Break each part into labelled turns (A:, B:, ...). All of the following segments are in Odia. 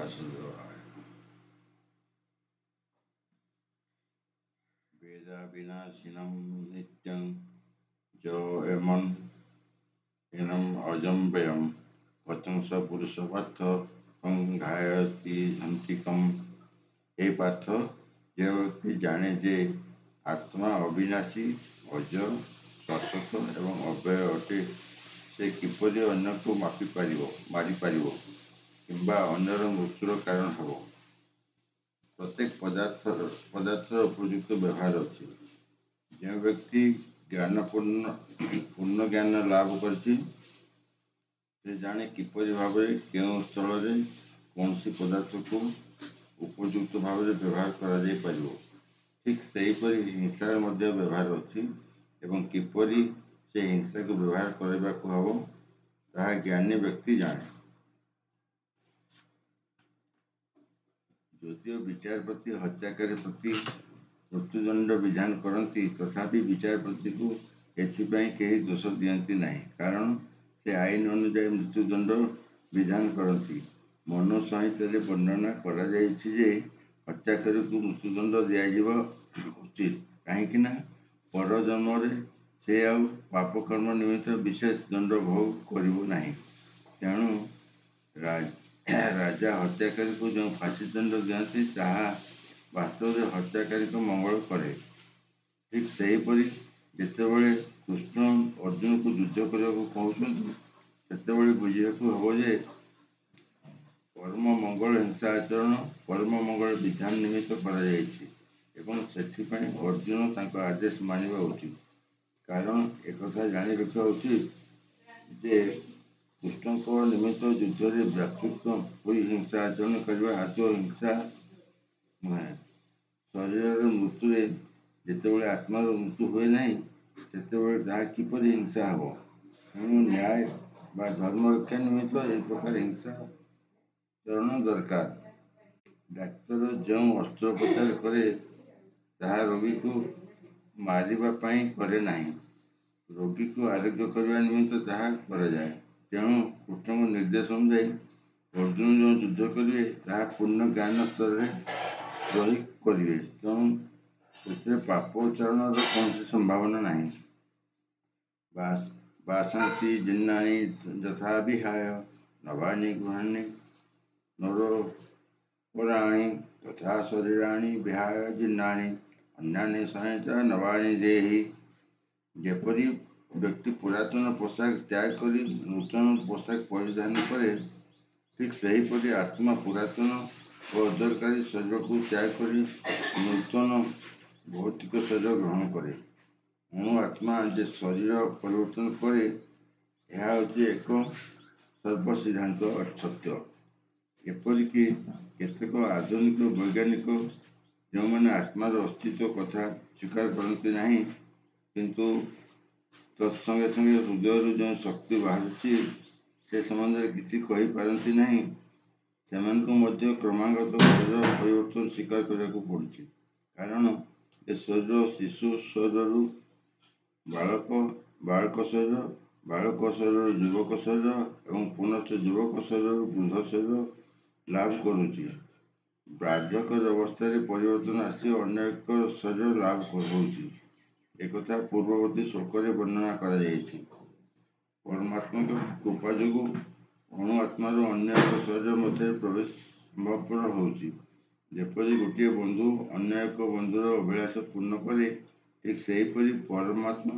A: वासुदेवाय। वेदाविनाशिनं नित्यं जो एमन एनम अजम व्ययम वचन स पुरुष पार्थ घायती हंतिकम। हे पार्थ, जो व्यक्ति जाने जे आत्मा अविनाशी, अजर, शाश्वत एवं अव्यय अटे, से किपरि अन्य को मारी पारिबो किंबा अन्यर मृत्युर कारण हेबो। प्रत्येक पदार्थर उपयुक्त व्यवहार अच्छी। जो व्यक्ति पूर्ण ज्ञान लाभ करछि, से जाने किपरि भाव केउं स्थल रे कौन सी पदार्थ को उपयुक्त भाव व्यवहार करा जाय परिबो। ठीक सेहीपरि हिंसार मध्य व्यवहार अच्छी एवं किपरि से हिंसा को व्यवहार करबाकू हबो ताहा ज्ञानी व्यक्ति जाने। यदिओ विचारपति हत्याकारी प्रति मृत्युदंड विधान करती, तथापि विचारपति को एथिपाई केही दोष दियंती नहीं, कारण से आईन अनुजाई मृत्युदंड विधान करती। मनु संहिता वर्णना करा जायछि जे हत्याकारी को मृत्युदंड दियाजिबा उचित, काहेकि ना पर जन्म से आउ पापकर्म निमित्त विशेष दंड भोग करिबो नहीं। तेणु राजा हत्याकारी को जो फांसी दंड दियंती, ताहा वास्तव में हत्याकारी को मंगल करे। ठीक सेहीपरि जेतेबेले कृष्ण अर्जुन को युद्ध करने को कहउछन्ति, सेतेबेले बुझिबाकू हबो जे परम मंगल हिंसा आचरण परम मंगल विधान निमित्त करा जायछि एवं सेथिपाई अर्जुन तांको आदेश मानिबा उचित। कारण एक कथा जानि रखिबा उचित जे कृष्ण निमित्त युद्ध में व्यापृत हुई हिंसा आचरण करने आदौ हिंसा नुहे। शरीर मृत्यु जितेबाला आत्मार मृत्यु हुए ना, से किपरि हिंसा हम। तेणु न्याय बा धर्म रक्षा निमित्त एक प्रकार हिंसा चरण दरकार। डाक्तर जो अस्त्रोपचार करे ताहा रोगी को मारिबा पाई करे नहीं, रोगी को आरोग्य करने निमित्त ताहा करा जाए। तेणु कृष्ण को निर्देश अनुଯାयी अर्जुन जो युद्ध करेंगे ताहा पूर्ण ज्ञान स्तर रही करेंगे। तेणु से पापोच्चारण कौन संभावना नहीं। वासंती जिन्नानि यथा विहाय नवानि गृहाणि नरोपराणि तथा शरीराणि विहाय जिन्नानि अन्यानि संहिता नवानि देहि। जेपरि व्यक्ति पुरातन पोशाक त्याग करी नूतन पोशाक परिधान करे, ठीक सेहीपरि आत्मा पुरातन और अदरकारी शरीर को त्याग करी नूतन भौतिक शरीर ग्रहण करे। अणु आत्मा जे शरीर परिवर्तन करे, यह होची एक सर्वसिद्धांत सत्य। एपरिक केतेक आधुनिक वैज्ञानिक जो मैंने आत्मार अस्तित्व कथा स्वीकार करती नहीं, किंतु तत्संगे संगे हृदय जो शक्ति बाहर से संबंध किसी कही पारती नहीं, से क्रमागत शरीर परिवर्तन स्वीकार करने को पड़ुछि। कारण ए शरीर शिशु शरीर बालक शरीर, बालक शरीर युवक शरीर एवं पुनश्च युवक शरीर वृद्ध शरीर लाभ करुछि। बार्धक्य अवस्था परिवर्तन आसी अन्य एक शरीर लाभ होउछि। एक पूर्ववर्ती श्लोक वर्णना करा जायछि। परमात्मा कृपा जो अणु आत्मार अन्य एक शरीर मध्य प्रवेश संभवपर होउछि। जेपरि गोटे बंधु अन्य एक बंधुर अभिलाष पूर्ण करे, ठीक सेहीपरि परमात्मा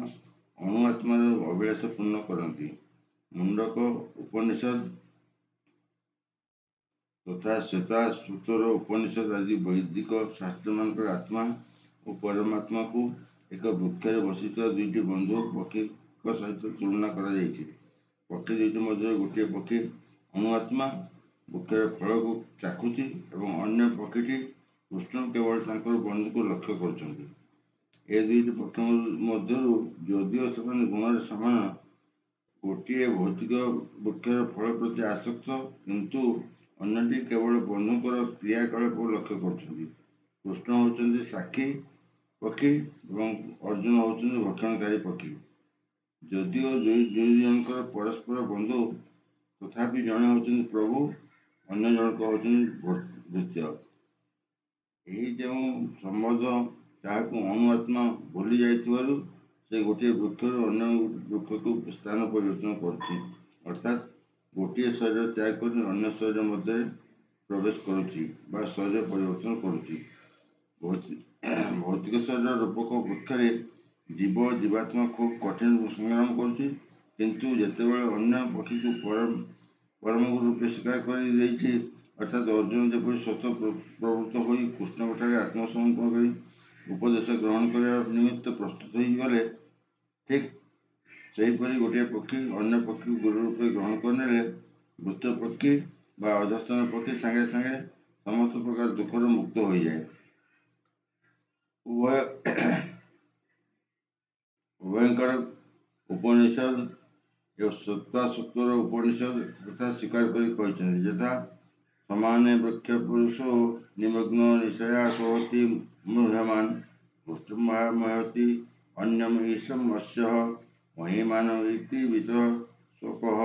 A: अणु आत्मार अभिलाष पूर्ण करती। मुंडक उपनिषद तथा श्वेता सूत्र उपनिषद आदि वैदिक शास्त्र मान आत्मा और परमात्मा को एक वृक्ष बसित दुईटी बंधु पक्षी सहित तुलना करा जायछि। पक्षी दुईटी मध्य गोटे पक्षी अणुआत्मा वृक्षर फल को चाखुची एवं अन्य पक्षीटी कृष्ण केवल तांकर बंधु को लक्ष्य करछन्ति। ए दुईटी पक्ष मध्यरु यदिओ से गुण समान, गोटे भौतिक वृक्षर फल प्रति आसक्त, किंतु अन्यटी केवल बंधुकर क्रियाकलाप को लक्ष्य करछन्ति। कृष्ण होउछन्ति साक्षी पक्षी एवं अर्जुन होउछन्ति भक्षणकारी पक्षी। यदिओ दुई जनकर परस्पर बंधु, तथापि जड़े होउछन्ति प्रभु ଅନ୍ୟ ଜଣକ ହେଉଛନ୍ତି ଭୃତ୍ୟ। ଏହି ଯେଉଁ ସମ୍ବନ୍ଧ ତାହାକୁ ଅଣୁଆତ୍ମା ଭୁଲି ଯାଇଥିବାରୁ ସେ ଗୋଟିଏ ବୃକ୍ଷରୁ ଅନ୍ୟ ବୃକ୍ଷକୁ ସ୍ଥାନ ପରିବର୍ତ୍ତନ କରୁଛି, ଅର୍ଥାତ୍ ଗୋଟିଏ ଶରୀର ତ୍ୟାଗ କରି ଅନ୍ୟ ଶରୀର ମଧ୍ୟରେ ପ୍ରବେଶ କରୁଛି ବା ଶରୀର ପରିବର୍ତ୍ତନ କରୁଛି। ଭୌତିକ ଶରୀର ରୂପକ ବୃକ୍ଷରେ ଜୀବାତ୍ମା ଖୁବ୍ କଠିନ ସଂଗ୍ରାମ କରୁଛି, କିନ୍ତୁ ଯେତେବେଳେ ଅନ୍ୟ ପକ୍ଷୀକୁ ପରମ ରୂପେ ସ୍ୱୀକାର କରି ଦେଇଛି, ଅର୍ଥାତ୍ ଅର୍ଜୁନ ଯେପରି ସ୍ୱତଃ ପ୍ରବୃତ୍ତ ହୋଇ କୃଷ୍ଣଙ୍କଠାରେ ଆତ୍ମସମର୍ପଣ କରି ଉପଦେଶ ଗ୍ରହଣ କରିବା ନିମିତ୍ତ ପ୍ରସ୍ତୁତ ହୋଇଗଲେ, ଠିକ୍ ସେହିପରି ଗୋଟିଏ ପକ୍ଷୀ ଅନ୍ୟ ପକ୍ଷୀକୁ ଗୁରୁ ରୂପେ ଗ୍ରହଣ କରିନେଲେ ମୃତ ପକ୍ଷୀ ବା ଅଧସ୍ତନ ପକ୍ଷୀ ସାଙ୍ଗେ ସାଙ୍ଗେ ସମସ୍ତ ପ୍ରକାର ଦୁଃଖରୁ ମୁକ୍ତ ହୋଇଯାଏ। ଉଭୟଙ୍କର ଉପନିଷଦ ଏବଂ ସତ୍ତାସତ୍ୱର ଉପନିଷଦ କଥା ସ୍ୱୀକାର କରି କହିଛନ୍ତି, ଯଥା ସମାନେ ବୃକ୍ଷ ପୁରୁଷୋ ନିମଗ୍ନ ନିଶୟା ସୋହତି ମୁହ୍ୟମାନ ପୃଷ୍ଠମହାମହତି ଅନ୍ୟମ ଈଶମ ଅସ୍ୟଃ ମହିମାନ ଇତି ବିତ ଶୋକଃ।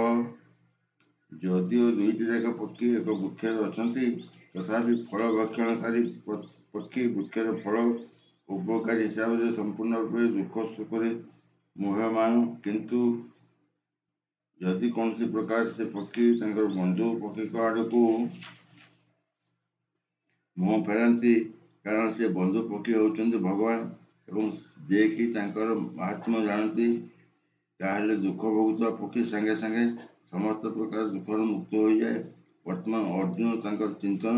A: ଯଦିଓ ଦୁଇଟି ଯାକ ପକ୍ଷୀ ଏକ ବୃକ୍ଷରେ ଅଛନ୍ତି, ତଥାପି ଫଳ ଭକ୍ଷଣକାରୀ ପକ୍ଷୀ ବୃକ୍ଷର ଫଳ ଉପକାରୀ ହିସାବରେ ସମ୍ପୂର୍ଣ୍ଣ ରୂପେ ଦୁଃଖ ଶୋକରେ ମୁହ୍ୟମାନ। କିନ୍ତୁ ଯଦି କୌଣସି ପ୍ରକାର ସେ ପକ୍ଷୀ ତାଙ୍କର ବନ୍ଧୁ ପକ୍ଷୀଙ୍କ ଆଡ଼କୁ ମୁହଁ ଫେରାନ୍ତି, କାରଣ ସେ ବନ୍ଧୁ ପକ୍ଷୀ ହେଉଛନ୍ତି ଭଗବାନ ଏବଂ ଯିଏକି ତାଙ୍କର ମାହାତ୍ମ୍ୟ ଜାଣନ୍ତି, ତାହେଲେ ଦୁଃଖ ଭୋଗୁଥିବା ପକ୍ଷୀ ସାଙ୍ଗେ ସାଙ୍ଗେ ସମସ୍ତ ପ୍ରକାର ଦୁଃଖରୁ ମୁକ୍ତ ହୋଇଯାଏ। ବର୍ତ୍ତମାନ ଅର୍ଜୁନ ତାଙ୍କର ଚିନ୍ତନ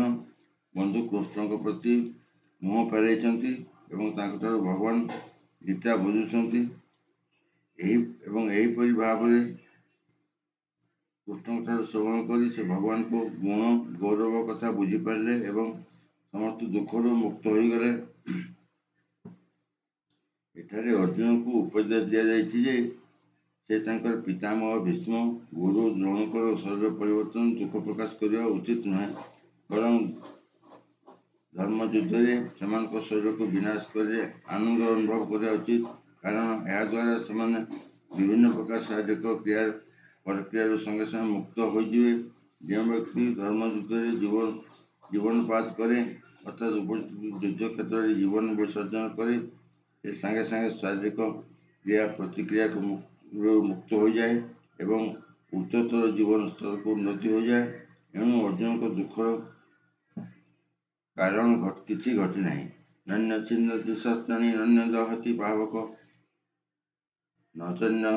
A: ବନ୍ଧୁ କୃଷ୍ଣଙ୍କ ପ୍ରତି ମୁହଁ ଫେରାଇଛନ୍ତି ଏବଂ ତାଙ୍କଠାରୁ ଭଗବାନ ଗୀତା ବୁଝୁଛନ୍ତି। ଏବଂ ଏହିପରି ଭାବରେ କୃଷ୍ଣଙ୍କଠାରୁ ଶ୍ରବଣ କରି ସେ ଭଗବାନଙ୍କ ଗୁଣ ଗୌରବ କଥା ବୁଝିପାରିଲେ ଏବଂ ସମସ୍ତ ଦୁଃଖରୁ ମୁକ୍ତ ହୋଇଗଲେ। ଏଠାରେ ଅର୍ଜୁନଙ୍କୁ ଉପଦେଶ ଦିଆଯାଇଛି ଯେ ସେ ତାଙ୍କର ପିତାମହ ଭୀଷ୍ମ, ଗୁରୁ ଦ୍ରୋଣଙ୍କର ଶରୀର ପରିବର୍ତ୍ତନ ଦୁଃଖ ପ୍ରକାଶ କରିବା ଉଚିତ ନୁହେଁ, ବରଂ ଧର୍ମଯୁଦ୍ଧରେ ସେମାନଙ୍କ ଶରୀରକୁ ବିନାଶ କରି ଆନନ୍ଦ ଅନୁଭବ କରିବା ଉଚିତ, କାରଣ ଏହାଦ୍ୱାରା ସେମାନେ ବିଭିନ୍ନ ପ୍ରକାର ଶାରୀରିକ ପ୍ରକ୍ରିୟାରୁ ସଙ୍ଗେ ସଙ୍ଗେ ମୁକ୍ତ ହୋଇଯିବେ। ଯେଉଁ ବ୍ୟକ୍ତି ଧର୍ମଯୁଦ୍ଧରେ ଜୀବନପାତ କରେ, ଅର୍ଥାତ୍ ଯୁଦ୍ଧ କ୍ଷେତ୍ରରେ ଜୀବନ ବିସର୍ଜନ କରେ, ସେ ସାଙ୍ଗେ ସାଙ୍ଗେ ଶାରୀରିକ କ୍ରିୟା ପ୍ରତିକ୍ରିୟାକୁ ମୁକ୍ତ ହୋଇଯାଏ ଏବଂ ଉଚ୍ଚତର ଜୀବନ ସ୍ତରକୁ ଉନ୍ନତି ହୋଇଯାଏ। ଏଣୁ ଅର୍ଜୁନଙ୍କ ଦୁଃଖର କାରଣ କିଛି ଘଟିନାହିଁ। ନନ୍ୟ ଛିନ୍ଦତି ଶସ୍ତ୍ରାଣି ନନ୍ୟ ଦହତି ପାବକ ନଚନ୍ୟ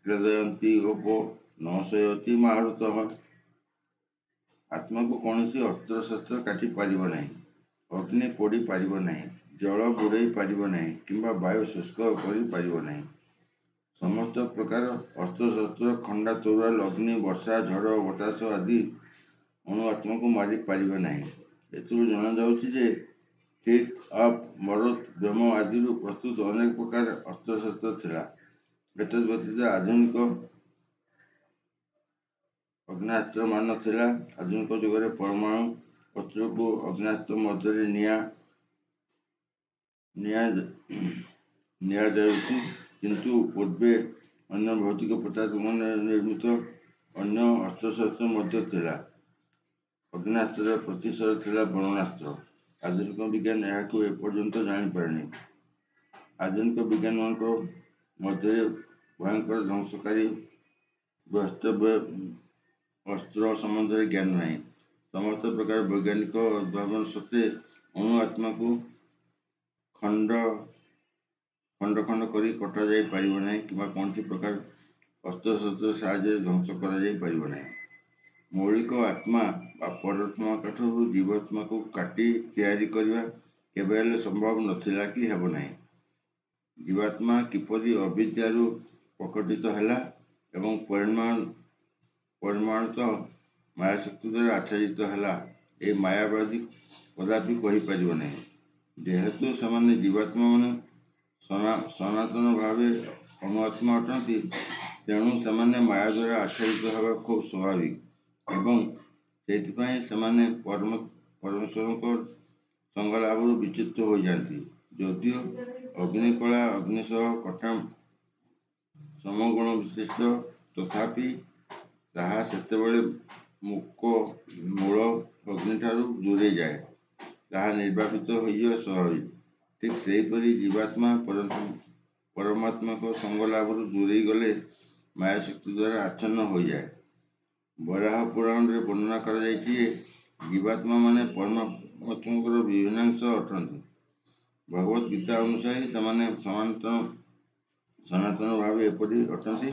A: କ୍ଲେଦୟନ୍ତି ଗୋପୋ ନ ଶୋୟତି ମାରୁତଃ। ଆତ୍ମାକୁ କୌଣସି ଅସ୍ତ୍ରଶସ୍ତ୍ର କାଟି ପାରିବ ନାହିଁ, ଅଗ୍ନି ପୋଡ଼ି ପାରିବ ନାହିଁ, ଜଳ ବୁଡ଼େଇ ପାରିବ ନାହିଁ କିମ୍ବା ବାୟୁ ଶୁଷ୍କ କରିପାରିବ ନାହିଁ। ସମସ୍ତ ପ୍ରକାର ଅସ୍ତ୍ରଶସ୍ତ୍ର ଖଣ୍ଡା ତରୋୱାଲ, ଅଗ୍ନି, ବର୍ଷା, ଝଡ଼, ବତାସ ଆଦି ଅଣୁ ଆତ୍ମାକୁ ମାରି ପାରିବେ ନାହିଁ। ଏଥିରୁ ଜଣାଯାଉଛି ଯେ ଠିକ୍ ଅଫ୍ ମରୁତ୍ ବ୍ରହ୍ମ ଆଦିରୁ ପ୍ରସ୍ତୁତ ଅନେକ ପ୍ରକାର ଅସ୍ତ୍ରଶସ୍ତ୍ର ଥିଲା। ଏତଦ୍ ବ୍ୟତୀତ ଆଧୁନିକ ଅଗ୍ନାସ୍ତ୍ରମାନ ଥିଲା। ଆଧୁନିକ ଯୁଗରେ ପରମାଣୁ ଅସ୍ତ୍ରକୁ ଅଗ୍ନାସ୍ତ୍ର ମଧ୍ୟରେ ନିଆଯାଉଛି, କିନ୍ତୁ ପୂର୍ବେ ଅନ୍ୟ ଭୌତିକ ପଦାର୍ଥମାନେ ନିର୍ମିତ ଅନ୍ୟ ଅସ୍ତ୍ରଶସ୍ତ୍ର ମଧ୍ୟ ଥିଲା। ଅଗ୍ନାସ୍ତ୍ରର ପ୍ରତିଶୟ ଥିଲା ବରୁଣାସ୍ତ୍ର। ଆଧୁନିକ ବିଜ୍ଞାନ ଏହାକୁ ଏପର୍ଯ୍ୟନ୍ତ ଜାଣିପାରିନି। ଆଧୁନିକ ବିଜ୍ଞାନମାନଙ୍କ ମଧ୍ୟରେ ଭୟଙ୍କର ଧ୍ୱଂସକାରୀ ବାସ୍ତବ ଅସ୍ତ୍ର ସମ୍ବନ୍ଧରେ ଜ୍ଞାନ ନାହିଁ। ସମସ୍ତ ପ୍ରକାର ବୈଜ୍ଞାନିକ ଉଦ୍ଭାବନ ସତ୍ତ୍ୱେ ଅଣୁ ଆତ୍ମାକୁ ଖଣ୍ଡ ଖଣ୍ଡ କରି କଟାଯାଇ ପାରିବ ନାହିଁ କିମ୍ବା କୌଣସି ପ୍ରକାର ଅସ୍ତ୍ରଶସ୍ତ୍ର ସାହାଯ୍ୟରେ ଧ୍ୱଂସ କରାଯାଇ ପାରିବ ନାହିଁ। ମୌଳିକ ଆତ୍ମା ବା ପରମାତ୍ମାଠାରୁ ଜୀବାତ୍ମାକୁ କାଟି ତିଆରି କରିବା କେବେ ହେଲେ ସମ୍ଭବ ନଥିଲା କି ହେବ ନାହିଁ। ଜୀବାତ୍ମା କିପରି ଅବିଦ୍ୟାରୁ ପ୍ରକଟିତ ହେଲା ଏବଂ ପରିମାଣତଃ ମାୟାଶକ୍ତି ଦ୍ୱାରା ଆଚ୍ଛାଦିତ ହେଲା, ଏ ମାୟାବାଦୀ କଦାପି କହିପାରିବ ନାହିଁ। ଯେହେତୁ ସେମାନେ ଜୀବାତ୍ମାମାନେ ସନାତନ ଭାବେ ଅଣୁଆତ୍ମା ଅଟନ୍ତି, ତେଣୁ ସେମାନେ ମାୟା ଦ୍ୱାରା ଆଚ୍ଛାଦିତ ହେବା ଖୁବ୍ ସ୍ୱାଭାବିକ ଏବଂ ସେଥିପାଇଁ ସେମାନେ ପରମେଶ୍ୱରଙ୍କ ସଙ୍ଗଲାଭରୁ ବିଚ୍ୟୁତ ହୋଇଯାନ୍ତି। ଯଦିଓ ଅଗ୍ନିକଳା ଅଗ୍ନି ସହ କଠା ସମଗୁଣ ବିଶିଷ୍ଟ, ତଥାପି ତାହା ସେତେବେଳେ ମୁକ ମୂଳ ଅଗ୍ନିଠାରୁ ଦୂରେଇ ଯାଏ, ତାହା ନିର୍ବାପିତ ହୋଇଯିବା ସ୍ୱାଭାବିକ। ଠିକ୍ ସେହିପରି ଜୀବାତ୍ମା ପରମାତ୍ମାଙ୍କ ସଙ୍ଗ ଲାଭରୁ ଦୂରେଇ ଗଲେ ମାୟାଶକ୍ତି ଦ୍ୱାରା ଆଚ୍ଛନ୍ନ ହୋଇଯାଏ। ବରାହ ପୁରାଣରେ ବର୍ଣ୍ଣନା କରାଯାଇଛି ଯେ ଜୀବାତ୍ମାମାନେ ପରମାତ୍ମାଙ୍କର ବିଭିନ୍ନାଂଶ ଅଟନ୍ତି। ଭଗବତ୍ ଗୀତା ଅନୁସାରେ ସେମାନେ ସନାତନ ଭାବେ ଏପରି ଅଟନ୍ତି।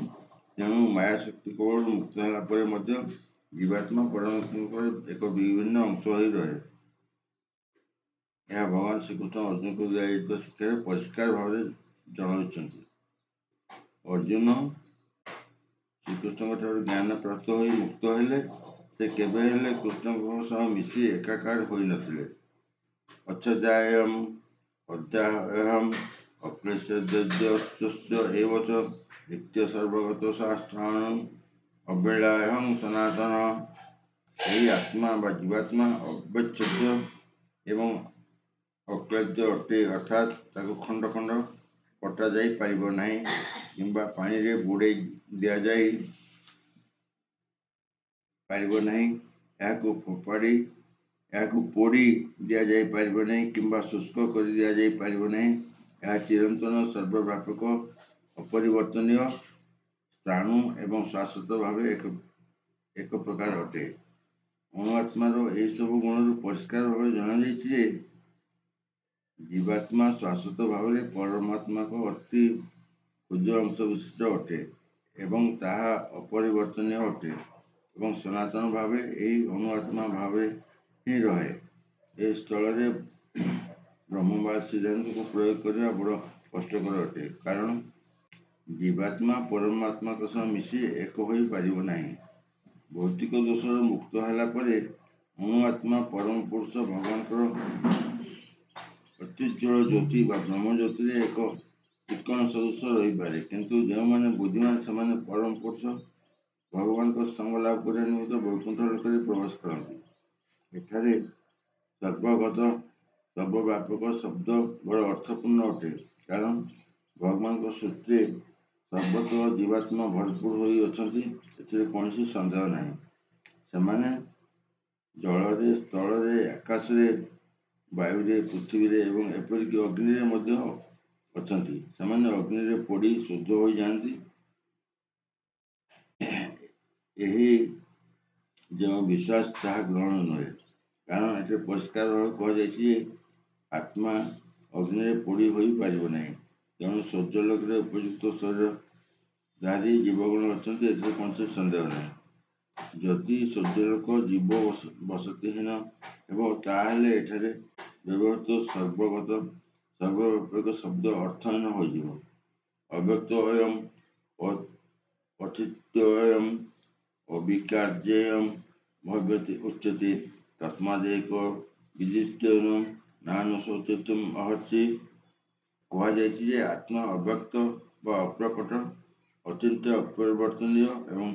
A: ତେଣୁ ମାୟାଶକ୍ତି କବଳରୁ ମୁକ୍ତ ହେଲା ପରେ ମଧ୍ୟ ଜୀବାତ୍ମା ପରମାତ୍ମାଙ୍କର ଏକ ବିଭିନ୍ନ ଅଂଶ ହୋଇ ରହେ। ଏହା ଭଗବାନ ଶ୍ରୀକୃଷ୍ଣ ଅର୍ଜୁନଙ୍କୁ ଦିଆଯାଇଥିବା ଶିକ୍ଷାରେ ପରିଷ୍କାର ଭାବରେ ଜଣାଉଛନ୍ତି। ଅର୍ଜୁନ ଶ୍ରୀକୃଷ୍ଣଙ୍କଠାରୁ ଜ୍ଞାନ ପ୍ରାପ୍ତ ହୋଇ ମୁକ୍ତ ହେଲେ ସେ କେବେ ହେଲେ କୃଷ୍ଣଙ୍କ ସହ ମିଶି ଏକାକାର ହୋଇନଥିଲେ। ଅଚ୍ଛଦ୍ୟାୟମ୍ ଅଦ୍ୟାହମ୍ ଅକ୍ଲେଶୋଦ୍ୟସ୍ୟ ଏବ ଚ ନିତ୍ୟ ସର୍ବଗତ ଶାସ୍ତ୍ରାଣଂ ଅବିଳୟଂ ସନାତନ। ଏହି ଆତ୍ମା ବା ଜୀବାତ୍ମା ଅବିଚ୍ଛେଦ୍ୟ ଏବଂ ଅକ୍ଲେଦ୍ୟ ଅଟେ, ଅର୍ଥାତ୍ ତାକୁ ଖଣ୍ଡ ଖଣ୍ଡ କଟାଯାଇ ପାରିବ ନାହିଁ କିମ୍ବା ପାଣିରେ ବୁଡ଼େଇ ଦିଆଯାଇ ପାରିବ ନାହିଁ। ଏହାକୁ ପୋଡ଼ି ଦିଆଯାଇ ପାରିବ ନାହିଁ କିମ୍ବା ଶୁଷ୍କ କରି ଦିଆଯାଇ ପାରିବ ନାହିଁ। ଏହା ଚିରନ୍ତନ, ସର୍ବବ୍ୟାପକ, ଅପରିବର୍ତ୍ତନୀୟ, ସ୍ଥାଣୁ ଏବଂ ଶାଶ୍ୱତ ଭାବେ ଏକ ପ୍ରକାର ଅଟେ। ଅଣୁଆତ୍ମାର ଏହିସବୁ ଗୁଣରୁ ପରିଷ୍କାର ଭାବେ ଜଣାଯାଇଛି ଯେ ଜୀବାତ୍ମା ଶାଶ୍ୱତ ଭାବରେ ପରମାତ୍ମାଙ୍କ ଅତି କ୍ଷୁଦ୍ର ଅଂଶ ବିଶିଷ୍ଟ ଅଟେ ଏବଂ ତାହା ଅପରିବର୍ତ୍ତନୀୟ ଅଟେ ଏବଂ ସନାତନ ଭାବେ ଏହି ଅଣୁଆତ୍ମା ଭାବେ ହିଁ ରହେ। ଏହି ସ୍ଥଳରେ ବ୍ରହ୍ମବାଦ ସିଦ୍ଧାନ୍ତକୁ ପ୍ରୟୋଗ କରିବା ବଡ଼ କଷ୍ଟକର ଅଟେ, କାରଣ ଜୀବାତ୍ମା ପରମାତ୍ମାଙ୍କ ସହ ମିଶି ଏକ ହୋଇ ପାରିବ ନାହିଁ। ଭୌତିକ ଦୋଷରୁ ମୁକ୍ତ ହେଲା ପରେ ଅଣୁଆତ୍ମା ପରମ ପୁରୁଷ ଭଗବାନଙ୍କର ଅତ୍ୟୁଜ୍ଜ୍ୱଳ ଜ୍ୟୋତି ବା ବ୍ରହ୍ମଜ୍ୟୋତିରେ ଏକ ଚିକ୍କଣ ସଦୃଶ ରହିପାରେ। କିନ୍ତୁ ଯେଉଁମାନେ ବୁଦ୍ଧିମାନ ସେମାନେ ପରମ ପୁରୁଷ ଭଗବାନଙ୍କ ସଙ୍ଗ ଲାଭ କରିବା ନିମିତ୍ତ ବୈକୁଣ୍ଠ ଲୋକରେ ପ୍ରବେଶ କରନ୍ତି। ଏଠାରେ ସର୍ବଗତ, ସର୍ବବ୍ୟାପକ ଶବ୍ଦ ବଡ଼ ଅର୍ଥପୂର୍ଣ୍ଣ ଅଟେ, କାରଣ ଭଗବାନଙ୍କ ସୃଷ୍ଟିରେ ସର୍ବତ୍ର ଜୀବାତ୍ମା ଭରପୁର ହୋଇ ଅଛନ୍ତି, ଏଥିରେ କୌଣସି ସନ୍ଦେହ ନାହିଁ। ସେମାନେ ଜଳରେ, ସ୍ଥଳରେ, ଆକାଶରେ, ବାୟୁରେ, ପୃଥିବୀରେ ଏବଂ ଏପରିକି ଅଗ୍ନିରେ ମଧ୍ୟ ଅଛନ୍ତି। ସେମାନେ ଅଗ୍ନିରେ ପୋଡ଼ି ଶୁଦ୍ଧ ହୋଇଯାଆନ୍ତି। ଏହି ଯେଉଁ ବିଶ୍ୱାସ ତାହା ଗ୍ରହଣ ନୁହେଁ, କାରଣ ଏଠାରେ ପରିଷ୍କାର ଭାବେ କୁହାଯାଇଛି ଯେ ଆତ୍ମା ଅଗ୍ନିରେ ପୋଡ଼ି ହୋଇପାରିବ ନାହିଁ। ତେଣୁ ସୂର୍ଯ୍ୟଲୋକରେ ଉପଯୁକ୍ତ ଶରୀରଧାରୀ ଜୀବଗଣ ଅଛନ୍ତି, ଏଥିରେ କୌଣସି ସନ୍ଦେହ ନାହିଁ। ଯଦି ସୂର୍ଯ୍ୟଲୋକ ଜୀବ ବସତିହୀନ ହେବ, ତାହେଲେ ଏଠାରେ ବ୍ୟବହୃତ ସର୍ବଗତ, ସର୍ବବ୍ୟାପକ ଶବ୍ଦ ଅର୍ଥହୀନ ହୋଇଯିବ। ଅବ୍ୟକ୍ତୋୟମ୍ ଅଚିନ୍ତ୍ୟୋୟମ୍ ଅବିକାର୍ଯ୍ୟୋୟମ୍ ଭବ୍ୟତେ ଉଚ୍ୟତେ ତସ୍ମାଦେକ ବିଦିତ୍ୟୋୟମ୍ ନାନୁଶୋଚିତୁମ୍ ଅହର୍ଷି। କୁହାଯାଇଛି ଯେ ଆତ୍ମା ଅବ୍ୟକ୍ତ ବା ଅପ୍ରକଟ, ଅଚିନ୍ତ୍ୟ, ଅପରିବର୍ତ୍ତନୀୟ ଏବଂ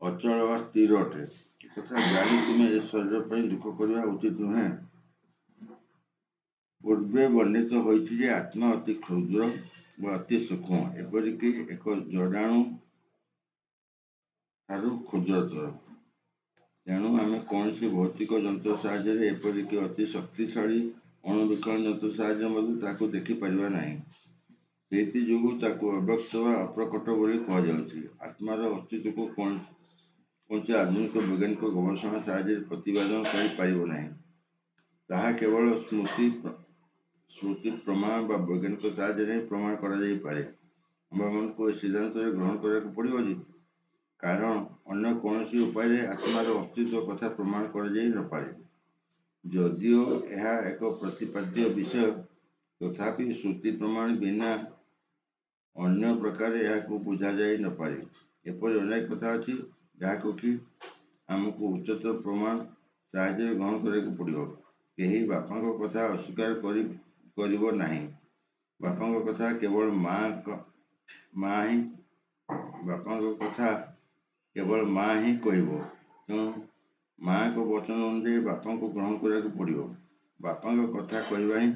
A: ଅଚଳ ବା ସ୍ଥିର ଅଟେ। ଏକଥା ଜାଣି ତୁମେ ଏ ଶରୀର ପାଇଁ ଦୁଃଖ କରିବା ଉଚିତ ନୁହେଁ। ପୂର୍ବେ ବର୍ଣ୍ଣିତ ହୋଇଛି ଯେ ଆତ୍ମା ଅତି କ୍ଷୁଦ୍ର ବା ଅତି ସୂକ୍ଷ୍ମ, ଏପରିକି ଏକ ଜଡ଼ାଣୁ ଠାରୁ କ୍ଷୁଦ୍ରତର। ତେଣୁ ଆମେ କୌଣସି ଭୌତିକ ଯନ୍ତ୍ର ସାହାଯ୍ୟରେ, ଏପରିକି ଅତି ଶକ୍ତିଶାଳୀ ଅଣୁବୀକ୍ଷଣ ଯନ୍ତ୍ର ସାହାଯ୍ୟରେ ମଧ୍ୟ ତାକୁ ଦେଖିପାରିବା ନାହିଁ। ସେଇଥିଯୋଗୁଁ ତାକୁ ଅବ୍ୟକ୍ତ ବା ଅପ୍ରକଟ ବୋଲି କୁହାଯାଉଛି। ଆତ୍ମାର ଅସ୍ତିତ୍ୱକୁ କୌଣସି ଆଧୁନିକ ବୈଜ୍ଞାନିକ ଗବେଷଣା ସାହାଯ୍ୟରେ ପ୍ରତିପାଦନ କରିପାରିବ ନାହିଁ। ତାହା କେବଳ ସ୍ମୃତି ପ୍ରମାଣ ବା ବୈଜ୍ଞାନିକ ସାହାଯ୍ୟରେ ହିଁ ପ୍ରମାଣ କରାଯାଇପାରେ। ଆମମାନଙ୍କୁ ଏ ସିଦ୍ଧାନ୍ତରେ ଗ୍ରହଣ କରିବାକୁ ପଡ଼ିବ ଯେ କାରଣ ଅନ୍ୟ କୌଣସି ଉପାୟରେ ଆତ୍ମାର ଅସ୍ତିତ୍ୱ କଥା ପ୍ରମାଣ କରାଯାଇ ନପାରେ। ଯଦିଓ ଏହା ଏକ ପ୍ରତିପାଦ୍ୟ ବିଷୟ, ତଥାପି ଶ୍ରୁତି ପ୍ରମାଣ ବିନା ଅନ୍ୟ ପ୍ରକାରେ ଏହାକୁ ବୁଝାଯାଇ ନପାରେ। ଏପରି ଅନେକ କଥା ଅଛି ଯାହାକୁ କି ଆମକୁ ଉଚ୍ଚତର ପ୍ରମାଣ ସାହାଯ୍ୟରେ ଗ୍ରହଣ କରିବାକୁ ପଡ଼ିବ। କେହି ବାପାଙ୍କ କଥା ଅସ୍ୱୀକାର କରିବ ନାହିଁ। ବାପାଙ୍କ କଥା କେବଳ ମା' ହିଁ କହିବ। ତେଣୁ ମା'ଙ୍କ ବଚନ ଅନୁଯାୟୀ ବାପାଙ୍କୁ ଗ୍ରହଣ କରିବାକୁ ପଡ଼ିବ। ବାପାଙ୍କ କଥା କହିବା ହିଁ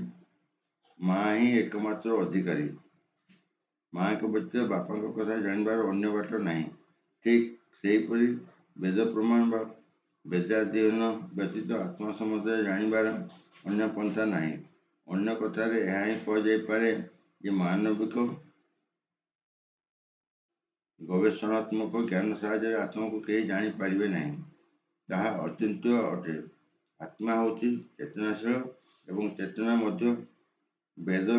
A: ମା' ହିଁ ଏକମାତ୍ର ଅଧିକାରୀ। ମା'ଙ୍କ ବ୍ୟତୀତ ବାପାଙ୍କ କଥା ଜାଣିବାର ଅନ୍ୟ ବାଟ ନାହିଁ। ଠିକ୍ ସେହିପରି ବେଦ ପ୍ରମାଣ ବା ବେଦାଧ୍ୟୟନ ବ୍ୟତୀତ ଆତ୍ମା ସମ୍ବନ୍ଧରେ ଜାଣିବାର ଅନ୍ୟ ପନ୍ଥା ନାହିଁ। ଅନ୍ୟ କଥାରେ ଏହା ହିଁ କୁହାଯାଇପାରେ ଯେ ମାନବିକ ଗବେଷଣାତ୍ମକ ଜ୍ଞାନ ସାହାଯ୍ୟରେ ଆତ୍ମାକୁ କେହି ଜାଣିପାରିବେ ନାହିଁ। ତାହା ଅଚିନ୍ତ୍ୟ ଅଟେ। ଆତ୍ମା ହେଉଛି ଚେତନାଶୀଳ ଏବଂ ଚେତନା ମଧ୍ୟ ବେଦ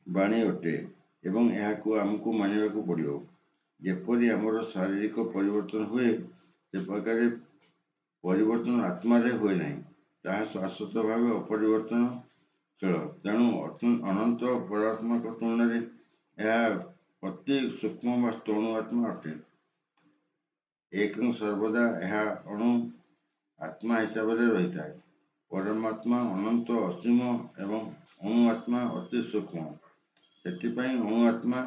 A: ବାଣୀ ଅଟେ ଏବଂ ଏହାକୁ ଆମକୁ ମାନିବାକୁ ପଡ଼ିବ। ଯେପରି ଆମର ଶାରୀରିକ ପରିବର୍ତ୍ତନ ହୁଏ, ସେ ପ୍ରକାର ପରିବର୍ତ୍ତନ ଆତ୍ମାରେ ହୁଏ ନାହିଁ। ତାହା ଶାଶ୍ୱତ ଭାବେ ଅପରିବର୍ତ୍ତନଶୀଳ। ତେଣୁ ଅନନ୍ତ ପରମାତ୍ମାଙ୍କ ତୁଳନାରେ ଏହା ଅତି ସୂକ୍ଷ୍ମ ବା ସ୍ଥୂଳ ଆତ୍ମା ଅଟେ। ଏକଂ ସର୍ବଦା ଏହା ଅଣୁ ଆତ୍ମା ହିସାବରେ ରହିଥାଏ। ପରମାତ୍ମା ଅନନ୍ତ ଅସୀମ ଏବଂ ଅଣୁ ଆତ୍ମା ଅତି ସୂକ୍ଷ୍ମ। ସେଥିପାଇଁ ଅଣୁ ଆତ୍ମା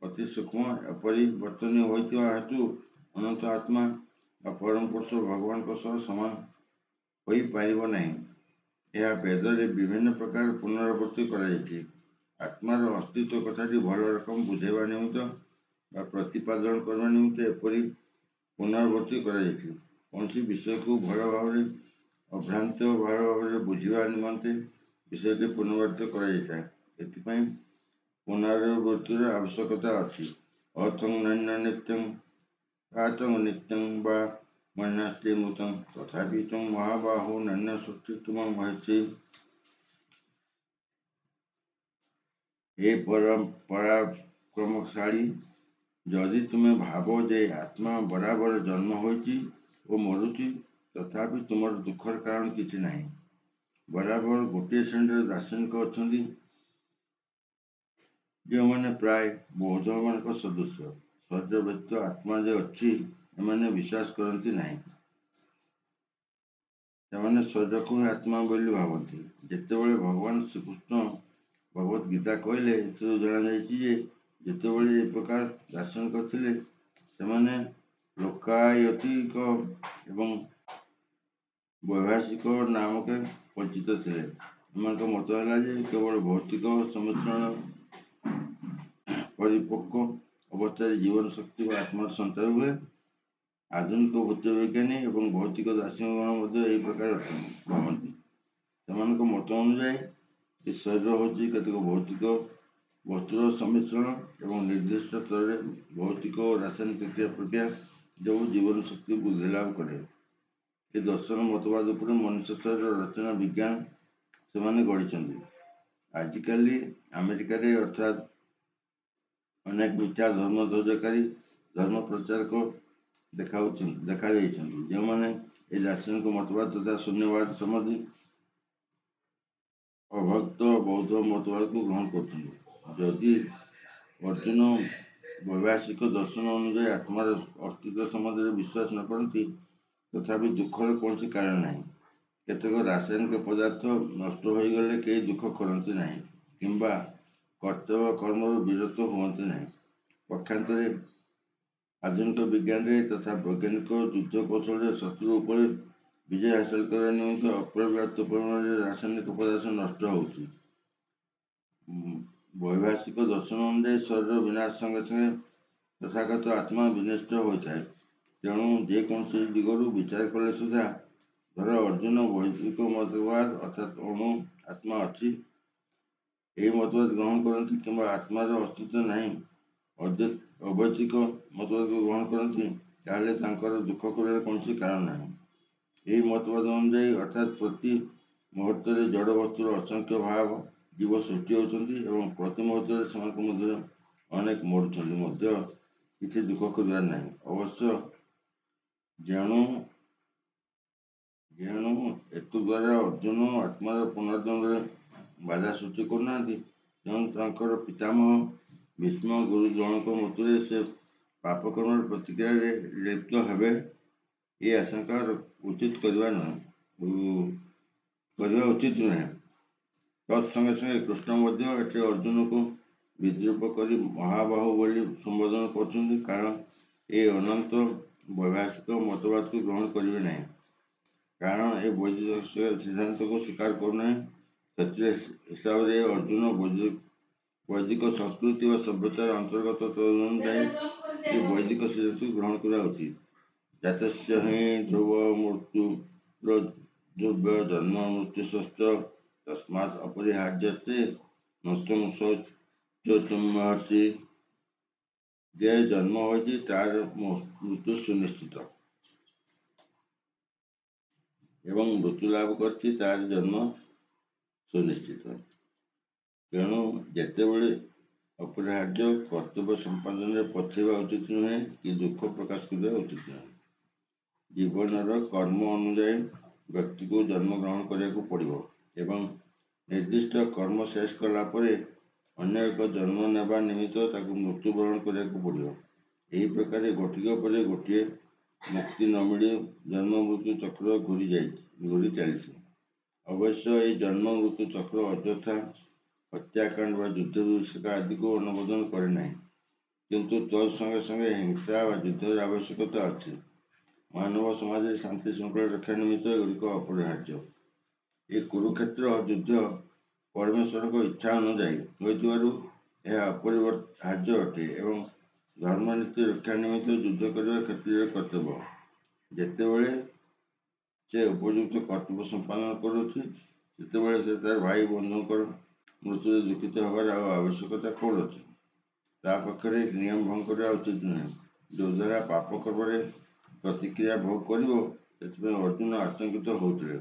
A: ଅତି ସୂକ୍ଷ୍ମ ଅପରିବର୍ତ୍ତନୀୟ ହୋଇଥିବା ହେତୁ ଅନନ୍ତ ଆତ୍ମା ବା ପରମ ପୁରୁଷ ଭଗବାନଙ୍କ ସହ ସମାନ ହୋଇପାରିବ ନାହିଁ। ଏହା ବେଦରେ ବିଭିନ୍ନ ପ୍ରକାର ପୁନରାବୃତ୍ତି କରାଯାଇଛି। ଆତ୍ମାର ଅସ୍ତିତ୍ୱ କଥାଟି ଭଲ ରକମ ବୁଝାଇବା ନିମିତ୍ତ ବା ପ୍ରତିପାଦନ କରିବା ନିମିତ୍ତ ଏପରି ପୁନରାବୃତ୍ତି କରାଯାଇଛି। କୌଣସି ବିଷୟକୁ ଭଲ ଭାବରେ ଅଭ୍ରାନ୍ତ ଭଲ ଭାବରେ ବୁଝିବା ନିମନ୍ତେ ବିଷୟଟି ପୁନରାବୃତ୍ତି କରାଯାଇଥାଏ। ଏଥିପାଇଁ ପୁନରାବୃତ୍ତିର ଆବଶ୍ୟକତା ଅଛି। ଅଥଂ ନାନ୍ୟ ନିତ୍ୟଂ ଆତଂ ନିତ୍ୟଂ ବା ମନ୍ୟାସ୍ତେ ମୃତଂ ତଥାପି ତୁମ ମହାବାହୁ ନାନ୍ୟ ସୃଷ୍ଟି ତୁମ ମହେଛି। हे ପରାକ୍ରମଶାଳୀ, ଯଦି ତୁମେ ଭାବ ଯେ ଆତ୍ମା ବରାବର ଜନ୍ମ ହୋଇଛି ଓ ମରୁଛି, ତଥାପି ତୁମର ଦୁଃଖର କାରଣ କିଛି ନାହିଁ। ବରାବର ଗୋଟିଏ ଶ୍ରେଣୀର ଦାର୍ଶନିକ ଅଛନ୍ତି ଯେଉଁମାନେ ପ୍ରାୟ ବୌଦ୍ଧମାନଙ୍କ ସଦୃଶ। ଶରୀର ବ୍ୟତୀତ ଆତ୍ମା ଯେ ଅଛି ଏମାନେ ବିଶ୍ୱାସ କରନ୍ତି ନାହିଁ। ସେମାନେ ଶରୀରକୁ ହିଁ ଆତ୍ମା ବୋଲି ଭାବନ୍ତି। ଯେତେବେଳେ ଭଗବାନ ଶ୍ରୀକୃଷ୍ଣ ଭଗବତ ଗୀତା କହିଲେ, ଏଥିରୁ ଜଣାଯାଇଛି ଯେ ଯେତେବେଳେ ଏ ପ୍ରକାର ଦାର୍ଶନିକ ଥିଲେ, ସେମାନେ ଲୋକାୟତିକ ଏବଂ ବୈଭାଷିକ ନାମକେ ପରିଚିତ ଥିଲେ। ଏମାନଙ୍କ ମତ ହେଲା ଯେ କେବଳ ଭୌତିକ ସମ୍ମିଶ୍ରଣ ପରିପକ୍ୱ ଅବସ୍ଥାରେ ଜୀବନ ଶକ୍ତି ବା ଆତ୍ମାର ସଞ୍ଚାର ହୁଏ। ଆଧୁନିକ ଭୌତିକ ବିଜ୍ଞାନୀ ଏବଂ ଭୌତିକ ଦାର୍ଶନିକଗଣ ମଧ୍ୟ ଏହି ପ୍ରକାର ଭାବନ୍ତି। ସେମାନଙ୍କ ମତ ଅନୁଯାୟୀ ଏ ଶରୀର ହେଉଛି କେତେକ ଭୌତିକ ବସ୍ତୁର ସମ୍ମିଶ୍ରଣ ଏବଂ ନିର୍ଦ୍ଦିଷ୍ଟ ସ୍ତରରେ ଭୌତିକ ଓ ରାସାୟନିକ କ୍ରିୟା ପ୍ରକ୍ରିୟା ଯୋଗୁଁ ଜୀବନ ଶକ୍ତି ବୃଦ୍ଧି ଲାଭ କରେ। ଏ ଦର୍ଶନ ମତବାଦ ଉପରେ ମନୁଷ୍ୟ ଶରୀର ରଚନା ବିଜ୍ଞାନ ସେମାନେ ଗଢ଼ିଛନ୍ତି। ଆଜିକାଲି ଆମେରିକାରେ ଅର୍ଥାତ୍ ଅନେକ ମିଥ୍ୟା ଧର୍ମ ଧ୍ୱଜକାରୀ ଧର୍ମ ପ୍ରଚାରକ ଦେଖାଯାଇଛନ୍ତି, ଯେଉଁମାନେ ଏହି ଦାର୍ଶନିକ ମତବାଦ ତଥା ଶୂନ୍ୟବାଦ ସମ୍ବନ୍ଧୀ ଅଭକ୍ତ ବୌଦ୍ଧ ମତବାଦକୁ ଗ୍ରହଣ କରୁଛନ୍ତି। ଯଦି ଅର୍ଜୁନ ବୈଭାଷିକ ଦର୍ଶନ ଅନୁଯାୟୀ ଆତ୍ମାର ଅସ୍ତିତ୍ୱ ସମ୍ବନ୍ଧରେ ବିଶ୍ୱାସ ନ କରନ୍ତି, ତଥାପି ଦୁଃଖର କୌଣସି କାରଣ ନାହିଁ। କେତେକ ରାସାୟନିକ ପଦାର୍ଥ ନଷ୍ଟ ହୋଇଗଲେ କେହି ଦୁଃଖ କରନ୍ତି ନାହିଁ କିମ୍ବା କର୍ତ୍ତବ୍ୟ କର୍ମରୁ ବିରତ ହୁଅନ୍ତି ନାହିଁ। ପକ୍ଷାନ୍ତରେ ଆଧୁନିକ ବିଜ୍ଞାନରେ ତଥା ବୈଜ୍ଞାନିକ ଯୁଦ୍ଧ କୌଶଳରେ ଶତ୍ରୁ ଉପରେ ବିଜୟ ହାସଲ କରିବା ନିମନ୍ତେ ଅପର୍ଯ୍ୟାପ୍ତ ପରିମାଣରେ ରାସାୟନିକ ପଦାର୍ଥ ନଷ୍ଟ ହେଉଛି। ବୈଭାଷିକ ଦର୍ଶନ ଅନୁଯାୟୀ ଶରୀର ବିନାଶ ସଙ୍ଗେ ସଙ୍ଗେ ତଥାଗତ ଆତ୍ମା ବିନଷ୍ଟ ହୋଇଥାଏ। ତେଣୁ ଯେକୌଣସି ଦିଗରୁ ବିଚାର କଲେ ସୁଦ୍ଧା, ଧର ଅର୍ଜୁନ ବୈଦିକ ମତବାଦ ଅର୍ଥାତ୍ ଅଣୁ ଆତ୍ମା ଅଛି, ଏହି ମତବାଦ ଗ୍ରହଣ କରନ୍ତି କିମ୍ବା ଆତ୍ମାର ଅସ୍ତିତ୍ୱ ନାହିଁ ଅବୈଦିକ ମତବାଦକୁ ଗ୍ରହଣ କରନ୍ତି, ତାହେଲେ ତାଙ୍କର ଦୁଃଖ କରିବାର କୌଣସି କାରଣ ନାହିଁ। ଏହି ମତବାଦ ଅନୁଯାୟୀ ଅର୍ଥାତ୍ ପ୍ରତି ମୁହୂର୍ତ୍ତରେ ଜଡ଼ ବସ୍ତୁର ଅସଂଖ୍ୟ ଭାବ ଜୀବ ସୃଷ୍ଟି ହେଉଛନ୍ତି ଏବଂ ପ୍ରତି ମୁହୂର୍ତ୍ତରେ ସେମାନଙ୍କ ମଧ୍ୟରେ ଅନେକ ମରୁଛନ୍ତି ମଧ୍ୟ କିଛି ଦୁଃଖ କରିବାର ନାହିଁ। ଅବଶ୍ୟ ଯେଣୁ ଏତଦ୍ଦ୍ୱାରା ଅର୍ଜୁନ ଆତ୍ମାର ପୁନର୍ଜନ୍ମରେ ବାଧା ସୃଷ୍ଟି କରୁନାହାନ୍ତି, ତେଣୁ ତାଙ୍କର ପିତାମହ ଭୀଷ୍ମ ଗୁରୁ ଦ୍ରୋଣଙ୍କ ମତରେ ସେ ପାପକର୍ମର ପ୍ରତିକ୍ରିୟାରେ ଲିପ୍ତ ହେବେ, ଏ ଆଶଙ୍କା କରିବା ଉଚିତ ନୁହେଁ। ତତ୍ ସଙ୍ଗେ ସଙ୍ଗେ କୃଷ୍ଣ ମଧ୍ୟ ଏଠି ଅର୍ଜୁନକୁ ବିଦ୍ରୂପ କରି ମହାବାହୁ ବୋଲି ସମ୍ବୋଧନ କରୁଛନ୍ତି, କାରଣ ଏ ଅନନ୍ତ ବୈଭାଷିକ ମତବାଦକୁ ଗ୍ରହଣ କରିବେ ନାହିଁ, କାରଣ ଏ ବୈଦିକ ସିଦ୍ଧାନ୍ତକୁ ସ୍ୱୀକାର କରୁନାହିଁ। କ୍ଷତ୍ରିୟ ହିସାବରେ ଅର୍ଜୁନ ବୈଦିକ ସଂସ୍କୃତି ଓ ସଭ୍ୟତାର ଅନ୍ତର୍ଗତ, ତଦନୁଯାୟୀ ଏ ବୈଦିକ ସିଦ୍ଧାନ୍ତକୁ ଗ୍ରହଣ କରିବା ଉଚିତ। ଜାତସ୍ୟ ହିଁ ଧ୍ରୁବ ମୃତ୍ୟୁର ଧ୍ରୁବ ଜନ୍ମ ମୃତ୍ୟୁ ଷଷ୍ଠ ତସ୍ମାତ୍ ଅପରିହାର୍ଯ୍ୟତେ ନଷ୍ଟମ ଶୋଚୋତମ ମହର୍ଷି। ଯେ ଜନ୍ମ ହୋଇଛି ତାର ମୃତ୍ୟୁ ସୁନିଶ୍ଚିତ ଏବଂ ମୃତ୍ୟୁ ଲାଭ କରିଛି ତାର ଜନ୍ମ ସୁନିଶ୍ଚିତ। ତେଣୁ ଯେତେବେଳେ ଅପରିହାର୍ଯ୍ୟ କର୍ତ୍ତବ୍ୟ ସମ୍ପାଦନରେ ପଛେଇବା ଉଚିତ ନୁହେଁ କି ଦୁଃଖ ପ୍ରକାଶ କରିବା ଉଚିତ ନୁହେଁ। ଜୀବନର କର୍ମ ଅନୁଯାୟୀ ବ୍ୟକ୍ତିକୁ ଜନ୍ମ ଗ୍ରହଣ କରିବାକୁ ପଡ଼ିବ ଏବଂ ନିର୍ଦ୍ଦିଷ୍ଟ କର୍ମ ଶେଷ କଲା ପରେ ଅନ୍ୟ ଏକ ଜନ୍ମ ନେବା ନିମିତ୍ତ ତାକୁ ମୃତ୍ୟୁବରଣ କରିବାକୁ ପଡ଼ିବ। ଏହି ପ୍ରକାର ଗୋଟିକ ପରେ ଗୋଟିଏ ମୁକ୍ତି ନ ମିଳି ଜନ୍ମ ମୃତ୍ୟୁ ଚକ୍ର ଘୂରି ଚାଲିଛି। ଅବଶ୍ୟ ଏହି ଜନ୍ମ ମୃତ୍ୟୁ ଚକ୍ର ଅଯଥା ହତ୍ୟାକାଣ୍ଡ ବା ଯୁଦ୍ଧ ବିଭୀଷିକା ଆଦିକୁ ଅନୁମୋଦନ କରେ ନାହିଁ, କିନ୍ତୁ ତତ୍ ସଙ୍ଗେ ସଙ୍ଗେ ହିଂସା ବା ଯୁଦ୍ଧର ଆବଶ୍ୟକତା ଅଛି। ମାନବ ସମାଜରେ ଶାନ୍ତି ଶୃଙ୍ଖଳା ରକ୍ଷା ନିମିତ୍ତ ଏଗୁଡ଼ିକ ଅପରିହାର୍ଯ୍ୟ। ଏହି କୁରୁକ୍ଷେତ୍ର ଯୁଦ୍ଧ ପରମେଶ୍ୱରଙ୍କ ଇଚ୍ଛା ଅନୁଯାୟୀ ହୋଇଥିବାରୁ ଏହା ଅପରିହାର୍ଯ୍ୟ ଅଟେ ଏବଂ ଧର୍ମନୀତି ରକ୍ଷା ନିମିତ୍ତ ଯୁଦ୍ଧ କରିବା କ୍ଷତ୍ରିୟର କର୍ତ୍ତବ୍ୟ। ଯେତେବେଳେ ସେ ଉପଯୁକ୍ତ କର୍ତ୍ତବ୍ୟ ସମ୍ପାଦନ କରୁଛି ସେତେବେଳେ ସେ ତାର ଭାଇ ବନ୍ଧୁଙ୍କର ମୃତ୍ୟୁରେ ଦୁଃଖିତ ହେବାର ଆଉ ଆବଶ୍ୟକତା କ'ଣ ଅଛି? ତା ପାଖରେ ନିୟମ ଭଙ୍ଗ କରିବା ଉଚିତ ନୁହେଁ। ଯୋଦ୍ଧାରା ପାପ କର୍ମରେ ପ୍ରତିକ୍ରିୟା ଭୋଗ କରିବ, ସେଥିପାଇଁ ଅର୍ଜୁନ ଆତଙ୍କିତ ହେଉଥିଲେ।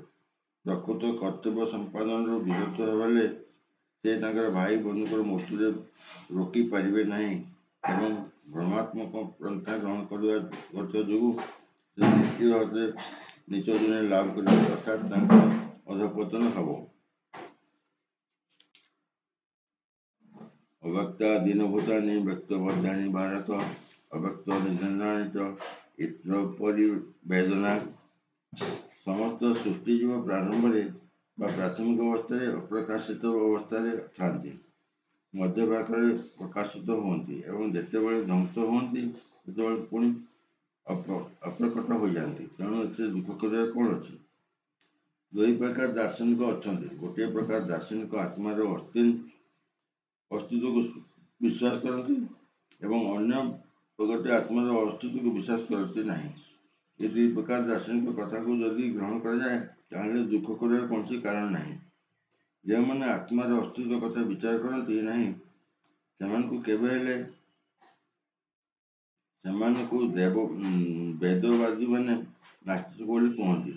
A: ପ୍ରକୃତ କର୍ତ୍ତବ୍ୟ ସମ୍ପାଦନରୁ ବିରତ ହେଲେ ସେ ତାଙ୍କର ଭାଇ ବନ୍ଧୁଙ୍କର ମୃତ୍ୟୁରେ ରୋକି ପାରିବେ ନାହିଁ ଏବଂ ଭ୍ରମାତ୍ମକ ପନ୍ଥା ଗ୍ରହଣ କରୁଥିବା ଯୋଗୁଁ ସେ ନିଶ୍ଚିତ ଭାବରେ ନିଜ ଦୁନିଆ ଲାଭ କରିବେ, ଅର୍ଥାତ୍ ତାଙ୍କର ଅଧଃପତନ ହେବ। ଅବ୍ୟକ୍ତା ଦୀନଭୂତାନି ବ୍ୟକ୍ତବଦ୍ଧାନି ଭାରତ ଅବ୍ୟକ୍ତ ନିଧନାନି ଚ ଇତ୍ର ପରିବେଦନା। ସମସ୍ତ ସୃଷ୍ଟିଜୀବ ପ୍ରାରମ୍ଭରେ ବା ପ୍ରାଥମିକ ଅବସ୍ଥାରେ ଅପ୍ରକାଶିତ ଅବସ୍ଥାରେ ଥାନ୍ତି, ମଧ୍ୟଭାଗରେ ପ୍ରକାଶିତ ହୁଅନ୍ତି ଏବଂ ଯେତେବେଳେ ଧ୍ୱଂସ ହୁଅନ୍ତି ସେତେବେଳେ ପୁଣି ଅପ୍ରକଟ ହୋଇଯାଆନ୍ତି। ତେଣୁ ଏଥିରେ ଦୁଃଖ କରିବାର କ'ଣ ଅଛି? ଦୁଇ ପ୍ରକାର ଦାର୍ଶନିକ ଅଛନ୍ତି। ଗୋଟିଏ ପ୍ରକାର ଦାର୍ଶନିକ ଆତ୍ମାର ଅସ୍ତିତ୍ୱକୁ ବିଶ୍ୱାସ କରନ୍ତି ଏବଂ ଅନ୍ୟ ଗୋଟେ ଆତ୍ମାର ଅସ୍ତିତ୍ୱକୁ ବିଶ୍ୱାସ କରନ୍ତି ନାହିଁ। ଏ ଦୁଇ ପ୍ରକାର ଦାର୍ଶନିକ କଥାକୁ ଯଦି ଗ୍ରହଣ କରାଯାଏ ତାହେଲେ ଦୁଃଖ କରିବାର କୌଣସି କାରଣ ନାହିଁ। ଯେଉଁମାନେ ଆତ୍ମାର ଅସ୍ତିତ୍ୱ କଥା ବିଚାର କରନ୍ତି ନାହିଁ ସେମାନଙ୍କୁ ବେଦବାଦୀମାନେ ନାସ୍ତିକ ବୋଲି କୁହନ୍ତି।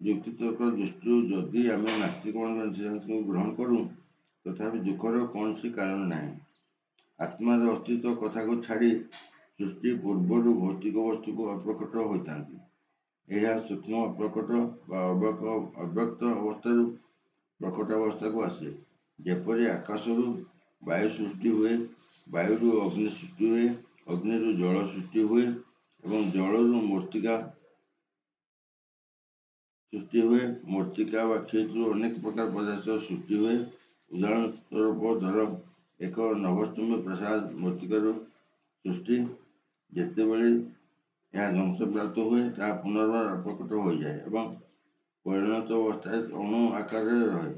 A: ଯୁକ୍ତିତର୍କ ଦୃଷ୍ଟିରୁ ଯଦି ଆମେ ନାସ୍ତିକମାନଙ୍କ ସିଦ୍ଧାନ୍ତକୁ ଗ୍ରହଣ କରୁ, ତଥାପି ଦୁଃଖର କୌଣସି କାରଣ ନାହିଁ। ଆତ୍ମାର ଅସ୍ତିତ୍ୱ କଥାକୁ ଛାଡ଼ି ସୃଷ୍ଟି ପୂର୍ବରୁ ଭୌତିକ ବସ୍ତୁକୁ ଅପ୍ରକଟ ହୋଇଥାନ୍ତି। ଏହା ସୂକ୍ଷ୍ମ ଅପ୍ରକଟ ବା ଅବ୍ୟକ୍ତ ଅବସ୍ଥାରୁ ପ୍ରକଟ ଅବସ୍ଥାକୁ ଆସେ। ଯେପରି ଆକାଶରୁ ବାୟୁ ସୃଷ୍ଟି ହୁଏ, ବାୟୁରୁ ଅଗ୍ନି ସୃଷ୍ଟି ହୁଏ, ଅଗ୍ନିରୁ ଜଳ ସୃଷ୍ଟି ହୁଏ ଏବଂ ଜଳରୁ ମୃତ୍ତିକା ସୃଷ୍ଟି ହୁଏ। ମୃତ୍ତିକା ବା କ୍ଷୟିତ୍ରୁ ଅନେକ ପ୍ରକାର ପଦାର୍ଥ ସୃଷ୍ଟି ହୁଏ। ଉଦାହରଣ ସ୍ୱରୂପ ଧର ଏକ ନଭସ୍ତମ୍ଭ ପ୍ରାସାଦ ମୃତ୍ତିକାରୁ ସୃଷ୍ଟି। ଯେତେବେଳେ ଏହା ଧ୍ୱଂସପ୍ରାପ୍ତ ହୁଏ ତାହା ପୁନର୍ବାର ଅପ୍ରକଟ ହୋଇଯାଏ ଏବଂ ପରିଣତ ଅବସ୍ଥାରେ ଅଣୁ ଆକାରରେ ରହେ।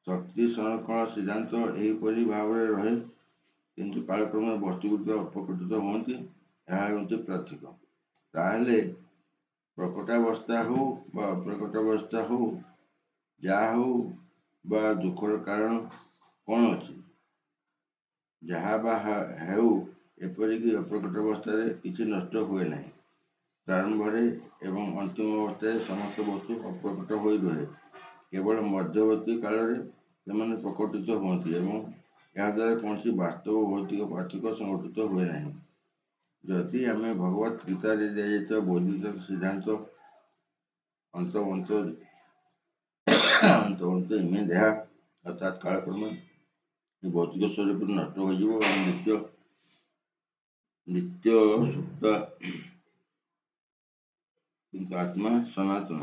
A: ଶକ୍ତି ସଂରକ୍ଷଣ ସିଦ୍ଧାନ୍ତ ଏହିପରି ଭାବରେ ରହେ, କିନ୍ତୁ କାଳକ୍ରମେ ବସ୍ତୁଗୁଡ଼ିକ ଅପ୍ରକଟିତ ହୁଅନ୍ତି। ଏହା ହେଉଛି ପାର୍ଥକ୍ୟ। ତାହେଲେ ପ୍ରକଟାବସ୍ଥା ହେଉ ବା ଅପ୍ରକଟାବସ୍ଥା ହେଉ, ଯାହା ହେଉ ବା ଦୁଃଖର କାରଣ କ'ଣ ଅଛି? ଯାହା ବା ହେଉ, ଏପରିକି ଅପ୍ରକଟ ଅବସ୍ଥାରେ କିଛି ନଷ୍ଟ ହୁଏ ନାହିଁ। ପ୍ରାରମ୍ଭରେ ଏବଂ ଅନ୍ତିମ ଅବସ୍ଥାରେ ସମସ୍ତ ବସ୍ତୁ ଅପ୍ରକଟ ହୋଇ ରୁହେ। କେବଳ ମଧ୍ୟବର୍ତ୍ତୀ କାଳରେ ସେମାନେ ପ୍ରକଟିତ ହୁଅନ୍ତି ଏବଂ ଏହାଦ୍ୱାରା କୌଣସି ବାସ୍ତବ ଭୌତିକ ପାର୍ଥକ୍ୟ ସଂଘଟିତ ହୁଏ ନାହିଁ। ଯଦି ଆମେ ଭଗବତ୍ ଗୀତାରେ ଦିଆଯାଇଥିବା ବୈଦିକ ସିଦ୍ଧାନ୍ତ ଅନ୍ତବନ୍ତ ଇମେ ଦେହା, ଅର୍ଥାତ୍ କାଳକ୍ରମେ ଭୌତିକ ଶରୀର ନଷ୍ଟ ହୋଇଯିବ ଏବଂ ନିତ୍ୟ ସୁପ୍ତ କିନ୍ତୁ ଆତ୍ମା ସନାତନ,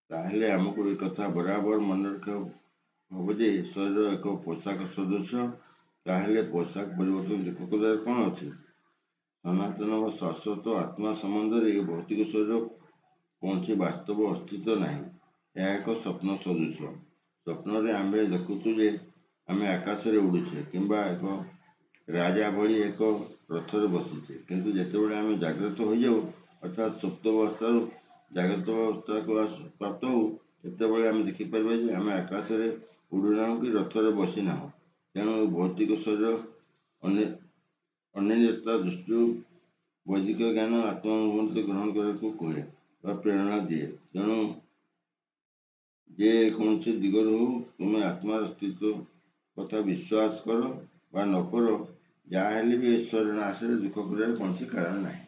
A: ତାହେଲେ ଆମକୁ ଏ କଥା ବରାବର ମନେ ରଖିବାକୁ ହେବ ଯେ ଶରୀର ଏକ ପୋଷାକ ସଦୃଶ। ତାହେଲେ ପୋଷାକ ପରିବର୍ତ୍ତନ ଦୁଃଖ କରିବାର କ'ଣ ଅଛି? ସନାତନ ବା ଶାଶ୍ୱତ ଆତ୍ମା ସମ୍ବନ୍ଧରେ ଏ ଭୌତିକ ଶରୀର କୌଣସି ବାସ୍ତବ ଅସ୍ତିତ୍ୱ ନାହିଁ। ଏହା ଏକ ସ୍ୱପ୍ନ ସଦୃଶ। ସ୍ୱପ୍ନରେ ଆମେ ଦେଖୁଛୁ ଯେ ଆମେ ଆକାଶରେ ଉଡ଼ୁଛେ କିମ୍ବା ଏକ ରାଜା ଭଳି ଏକ ରଥରେ ବସିଛେ, କିନ୍ତୁ ଯେତେବେଳେ ଆମେ ଜାଗ୍ରତ ହୋଇଯାଉ ଅର୍ଥାତ୍ ସୁପ୍ତାବସ୍ଥାରୁ ଜାଗ୍ରତ ଅବସ୍ଥାକୁ ପ୍ରାପ୍ତ ହେଉ, ସେତେବେଳେ ଆମେ ଦେଖିପାରିବା ଯେ ଆମେ ଆକାଶରେ ଉଡ଼ୁନାହୁଁ କି ରଥରେ ବସିନାହୁଁ। ତେଣୁ ଭୌତିକ ଶରୀର ଅନିତ୍ୟତା ଦୃଷ୍ଟିରୁ ବୈଦିକ ଜ୍ଞାନ ଆତ୍ମ ଅନୁଭୂତି ଗ୍ରହଣ କରିବାକୁ କୁହେ ବା ପ୍ରେରଣା ଦିଏ। ତେଣୁ ଯେ କୌଣସି ଦିଗରୁ ହଉ ତୁମେ ଆତ୍ମାର ଅସ୍ତିତ୍ୱ କଥା ବିଶ୍ୱାସ କର ବା ନ କର, ଯାହା ହେଲେ ବି ଏ ଶରୀର ନାଶରେ ଦୁଃଖ କରିବାର କୌଣସି କାରଣ ନାହିଁ।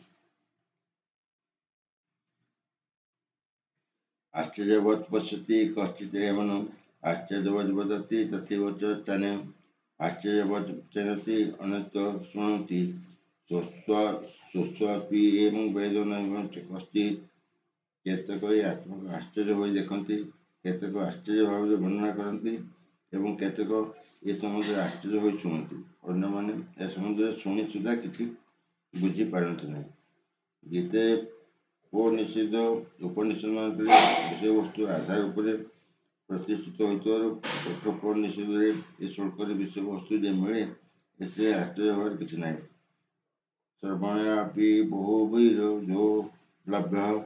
A: ଆଶ୍ଚର୍ଯ୍ୟବତ୍ ପଶ୍ୟତି କଶ୍ଚିତ୍ ଏମନଂ ଆଶ୍ଚର୍ଯ୍ୟବତ୍ ବଦତି ତଥୈବ च ସ୍ଥାନେ ଆଶ୍ଚର୍ଯ୍ୟବତ୍ ଚେନତି ଅନନ୍ତ ଶୃଣୋତି ସ୍ୱସ୍ୱାପି ଏବଂ ବେଦ ନୈବ କଶ୍ଚିତ୍। କେତେକ ଏହି ଆତ୍ମାକୁ ଆଶ୍ଚର୍ଯ୍ୟ ହୋଇ ଦେଖନ୍ତି, କେତେକ ଆଶ୍ଚର୍ଯ୍ୟ ଭାବରେ ବର୍ଣ୍ଣନା କରନ୍ତି ଏବଂ କେତେକ ଏ ସମ୍ବନ୍ଧରେ ଆଶ୍ଚର୍ଯ୍ୟ ହୋଇ ଶୁଣନ୍ତି। ଅନ୍ୟମାନେ ଏ ସମ୍ବନ୍ଧରେ ଶୁଣି ସୁଦ୍ଧା କିଛି ବୁଝିପାରନ୍ତି ନାହିଁ। ଗୀତେ ଉପନିଷଦମାନଙ୍କରେ ବିଷୟବସ୍ତୁ ଆଧାର ଉପରେ ପ୍ରତିଷ୍ଠିତ ହୋଇଥିବାରୁ କଠୋପନିଷଦରେ ଏ ଶ୍ଳୋକରେ ବିଷୟବସ୍ତୁ ଯେ ମିଳେ, ଏଥିରେ ଆଶ୍ଚର୍ଯ୍ୟ ହେବାର କିଛି ନାହିଁ। ଶ୍ରବଣେପି ବହୁବିରଜୋ ଲଭ୍ୟଃ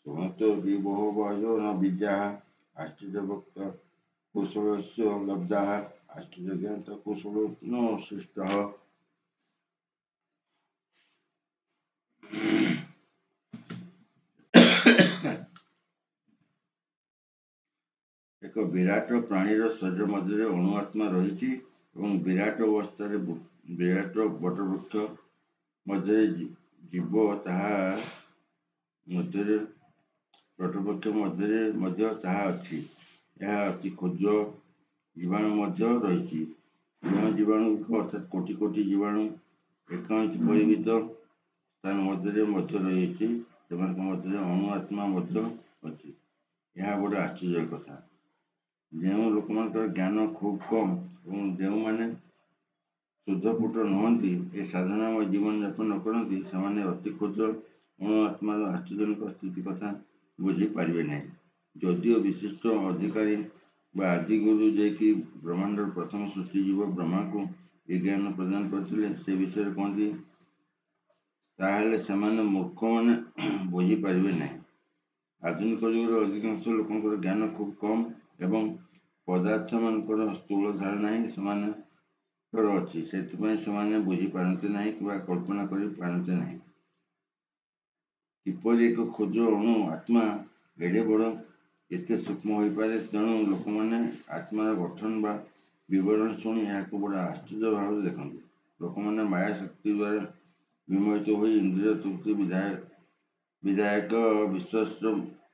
A: ଶୃଣୋତ୍ୟପି ବହୁବଚୋ ନ ବିଦ୍ୟାଃ ଆଶ୍ଚର୍ଯ୍ୟବକ୍ତା କୁଶଳସ୍ୟ ଲବ୍ଧାଃ ଆଶ୍ଚର୍ଯ୍ୟଜ୍ଞାତ କୁଶଳୋ ନ ସୃଷ୍ଟଃ। ଏକ ବିରାଟ ପ୍ରାଣୀର ଶରୀର ମଧ୍ୟରେ ଅଣୁ ଆତ୍ମା ରହିଛି ଏବଂ ବିରାଟ ଅବସ୍ଥାରେ ବିରାଟ ବଟବୃକ୍ଷ ମଧ୍ୟରେ ଜୀବ ତାହା ମଧ୍ୟରେ ବଟବୃକ୍ଷ ମଧ୍ୟରେ ମଧ୍ୟ ତାହା ଅଛି। ଏହା ଅତି କ୍ଷୁଦ୍ର ଜୀବାଣୁ ମଧ୍ୟ ରହିଛି। ଯେଉଁ ଜୀବାଣୁଗୁଡ଼ିକ ଅର୍ଥାତ୍ କୋଟି କୋଟି ଜୀବାଣୁ ଏକ ଇଞ୍ଚ ପରିମିତ ସ୍ଥାନ ମଧ୍ୟରେ ରହିଛି, ସେମାନଙ୍କ ମଧ୍ୟରେ ଅଣୁ ଆତ୍ମା ମଧ୍ୟ ଅଛି। ଏହା ବଡ଼ ଆଶ୍ଚର୍ଯ୍ୟର କଥା। ଯେଉଁ ଲୋକମାନଙ୍କର ଜ୍ଞାନ ଖୁବ୍ କମ୍ ଏବଂ ଯେଉଁମାନେ ଶୁଦ୍ଧପୁଟ ନୁହନ୍ତି, ଏ ସାଧନାମୟ ଜୀବନଯାପନ କରନ୍ତି, ସେମାନେ ଅତି କ୍ଷୁଦ୍ର ଅଣୁ ଆତ୍ମାର ଆଶ୍ଚର୍ଯ୍ୟଜନକ ସ୍ଥିତି କଥା ବୁଝିପାରିବେ ନାହିଁ। ଯଦିଓ ବିଶିଷ୍ଟ ଅଧିକାରୀ ବା ଆଦିଗୁରୁ ଯିଏକି ବ୍ରହ୍ମାଣ୍ଡର ପ୍ରଥମ ସୃଷ୍ଟିଜୀବ ବ୍ରହ୍ମାଙ୍କୁ ଏ ଜ୍ଞାନ ପ୍ରଦାନ କରିଥିଲେ, ସେ ବିଷୟରେ କୁହନ୍ତି, ତାହେଲେ ସେମାନେ ମୂର୍ଖମାନେ ବୁଝିପାରିବେ ନାହିଁ। ଆଧୁନିକ ଯୁଗର ଅଧିକାଂଶ ଲୋକଙ୍କର ଜ୍ଞାନ ଖୁବ୍ କମ୍ ଏବଂ ପଦାର୍ଥମାନଙ୍କର ସ୍ଥୂଳ ଧାରଣା ହିଁ ସେମାନଙ୍କର ଅଛି। ସେଥିପାଇଁ ସେମାନେ ବୁଝିପାରନ୍ତି ନାହିଁ କିମ୍ବା କଳ୍ପନା କରିପାରନ୍ତି ନାହିଁ କିପରି ଏକ କ୍ଷୁଦ୍ର ଅଣୁ ଆତ୍ମା ଏଡ଼େ ବଡ଼ ଏତେ ସୂକ୍ଷ୍ମ ହୋଇପାରେ। ତେଣୁ ଲୋକମାନେ ଆତ୍ମାର ଗଠନ ବା ବିବରଣୀ ଶୁଣି ଏହାକୁ ବଡ଼ ଆଶ୍ଚର୍ଯ୍ୟ ଭାବରେ ଦେଖନ୍ତି। ଲୋକମାନେ ମାୟା ଶକ୍ତି ଦ୍ୱାରା ବିମୋହିତ ହୋଇ ଇନ୍ଦ୍ରିୟ ତୃପ୍ତି ବିଧାୟକ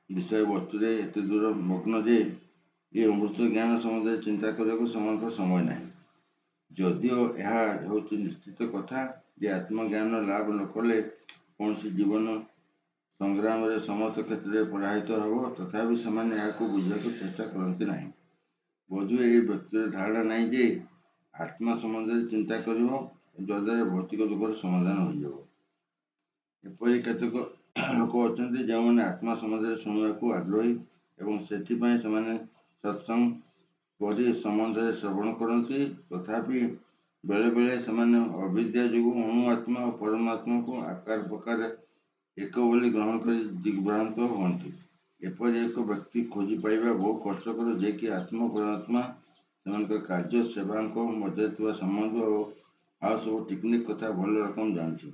A: ବିଷୟବସ୍ତୁରେ ଏତେ ଦୂର ମଗ୍ନ ଯେ ଏ ଅମୃତ ଜ୍ଞାନ ସମ୍ବନ୍ଧରେ ଚିନ୍ତା କରିବାକୁ ସେମାନଙ୍କର ସମୟ ନାହିଁ। ଯଦିଓ ଏହା ହେଉଛି ନିଶ୍ଚିତ କଥା ଯେ ଆତ୍ମଜ୍ଞାନ ଲାଭ ନ କଲେ କୌଣସି ଜୀବନ ସଂଗ୍ରାମରେ ସମସ୍ତ କ୍ଷେତ୍ରରେ ପରାଜିତ ହେବ, ତଥାପି ସେମାନେ ଏହାକୁ ବୁଝିବାକୁ ଚେଷ୍ଟା କରନ୍ତି ନାହିଁ। ବୋଧହୁଏ ଏହି ବ୍ୟକ୍ତିର ଧାରଣା ନାହିଁ ଯେ ଆତ୍ମା ସମ୍ବନ୍ଧରେ ଚିନ୍ତା କରିବ, ଯଦ୍ୱାରା ଭୌତିକ ଦୁଃଖର ସମାଧାନ ହୋଇଯିବ। ଏପରି କେତେକ ଲୋକ ଅଛନ୍ତି ଯେଉଁମାନେ ଆତ୍ମା ସମ୍ବନ୍ଧରେ ଶୁଣିବାକୁ ଆଗ୍ରହୀ ଏବଂ ସେଥିପାଇଁ ସେମାନେ ସତ୍ସଙ୍ଗ ପରି ସମ୍ବନ୍ଧରେ ଶ୍ରବଣ କରନ୍ତି। ତଥାପି ବେଳେବେଳେ ସେମାନେ ଅବିଦ୍ୟା ଯୋଗୁଁ ଅଣୁ ଆତ୍ମା ଓ ପରମାତ୍ମାକୁ ଆକାର ପ୍ରକାର ଏକ ବୋଲି ଗ୍ରହଣ କରି ଦିଗ୍ଭ୍ରାନ୍ତ ହୁଅନ୍ତି। ଏପରି ଏକ ବ୍ୟକ୍ତି ଖୋଜି ପାଇବା ବହୁ କଷ୍ଟକର, ଯିଏକି ଆତ୍ମା ଓ ପରମାତ୍ମା, ସେମାନଙ୍କ କାର୍ଯ୍ୟ, ସେବାଙ୍କ ମଧ୍ୟରେ ଥିବା ସମ୍ବନ୍ଧ ଓ ଆଉ ସବୁ ଟେକ୍ନିକ୍ କଥା ଭଲ ରକମ ଜାଣିଛି।